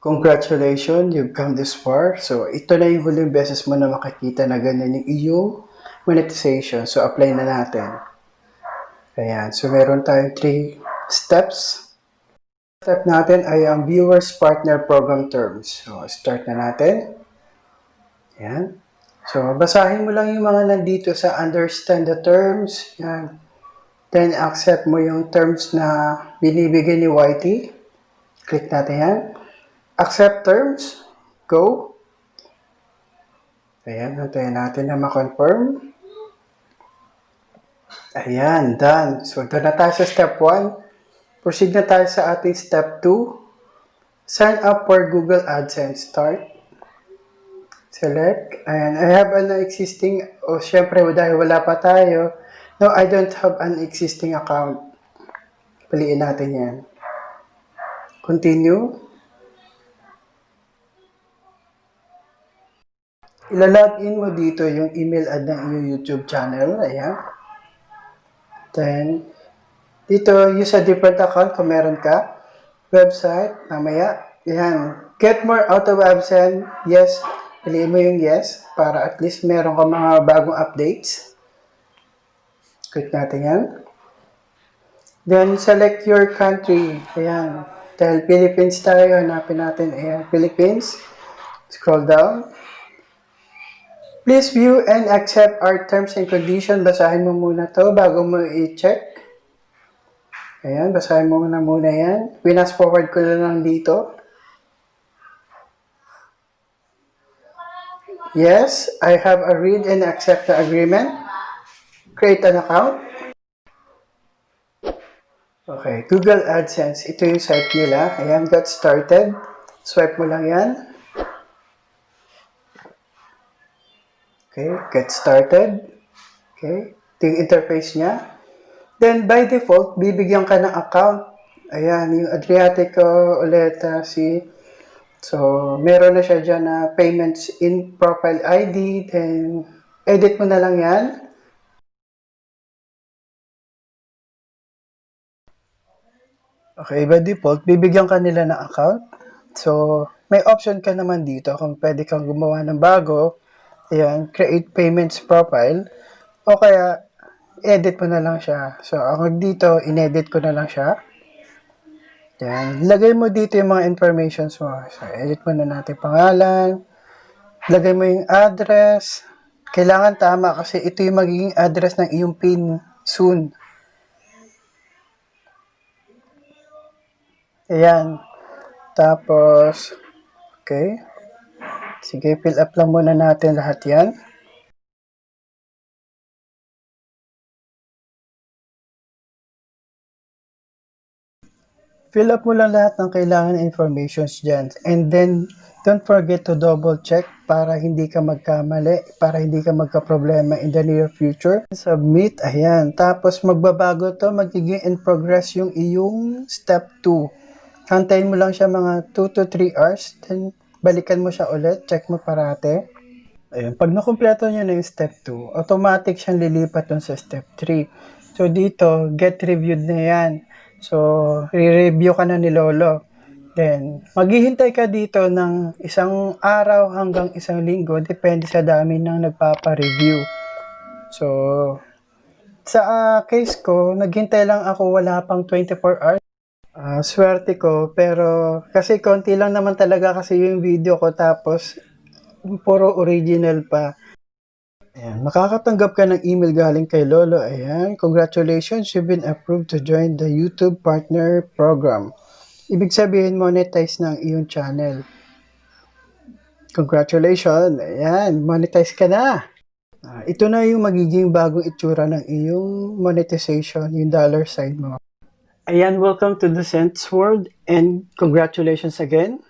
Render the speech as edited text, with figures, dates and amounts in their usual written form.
Congratulations, you've come this far. So, ito na yung huling beses mo na makikita na ganyan yung iyong monetization. So, apply na natin. Ayan. So, meron tayong 3 steps. Step natin ay ang Viewers Partner Program Terms. So, start na natin. Ayan. So, basahin mo lang yung mga nandito sa Understand the Terms. Ayan. Then, accept mo yung terms na binibigay ni YT. Click natin yan. Accept terms. Go. Ayan, nantayin natin na ma-confirm. Ayan, done. So, doon na tayo sa step 1. Proceed na tayo sa ating step 2. Sign up for Google AdSense. Start. Select. Ayan, I have an existing, syempre, dahil wala pa tayo. No, I don't have an existing account. Piliin natin yan. Continue. Ilalagin mo dito yung email ad ng iyong YouTube channel. Ayan. Then, dito, use a different account kung meron ka. Website, mamaya. Ayan. Get more out of AdSense. Yes. Piliin mo yung yes para at least meron ka mga bagong updates. Click natin yan. Then, select your country. Ayan. Dahil Philippines tayo, hanapin natin. Ayan, Philippines. Scroll down. Please view and accept our terms and conditions. Basahin mo muna to bago mo i-check. Ayan, basahin mo muna yan. Pinas forward ko na lang dito. Yes, I have a read and accept the agreement. Create an account. Okay, Google AdSense. Ito yung site nila. Ayan, got started. Swipe mo lang yan. Okay, get started. Okay, ito yung interface niya. Then, by default, bibigyan ka ng account. Ayan, yung Adriatico ulit si. So, meron na siya dyan na payments in profile ID. Then, edit mo na lang yan. Okay, by default, bibigyan ka nila ng account. So, may option ka naman dito kung pwede kang gumawa ng bago. Ayan, create payments profile. O kaya, edit mo na lang siya. So, ako dito, inedit ko na lang siya. Ayan, lagay mo dito yung mga informations mo. So, edit mo na natin pangalan. Lagay mo yung address. Kailangan tama kasi ito yung magiging address ng iyong PIN soon. Ayan. Tapos, okay. Sige, fill up lang muna natin lahat yan. Fill up mo lang lahat ng kailangan informations dyan. And then, don't forget to double check para hindi ka magkamali, para hindi ka magka-problema in the near future. Submit, ayan. Tapos, magbabago to, magiging in progress yung iyong step 2. Hantayin mo lang siya mga 2 to 3 hours. Then, balikan mo siya ulit. Check mo parate. Ayun. Pag nakumpleto nyo na yung step 2, automatic siyang lilipat dun sa step 3. So, dito, get reviewed na yan. So, re-review ka na ni Lolo. Then, maghihintay ka dito ng 1 araw hanggang 1 linggo. Depende sa dami ng nagpapa-review. So, sa case ko, naghintay lang ako, wala pang 24 hours. Swerte ko, pero kasi konti lang naman talaga kasi yung video ko, tapos puro original pa. Ayan, makakatanggap ka ng email galing kay Lolo. Ayan, congratulations, you've been approved to join the YouTube Partner Program. Ibig sabihin, monetize ng iyong channel. Congratulations, ayan, monetize ka na. Ito na yung magiging bagong itsura ng iyong monetization, yung dollar sign mo. Ayan, welcome to the Sense World and congratulations again.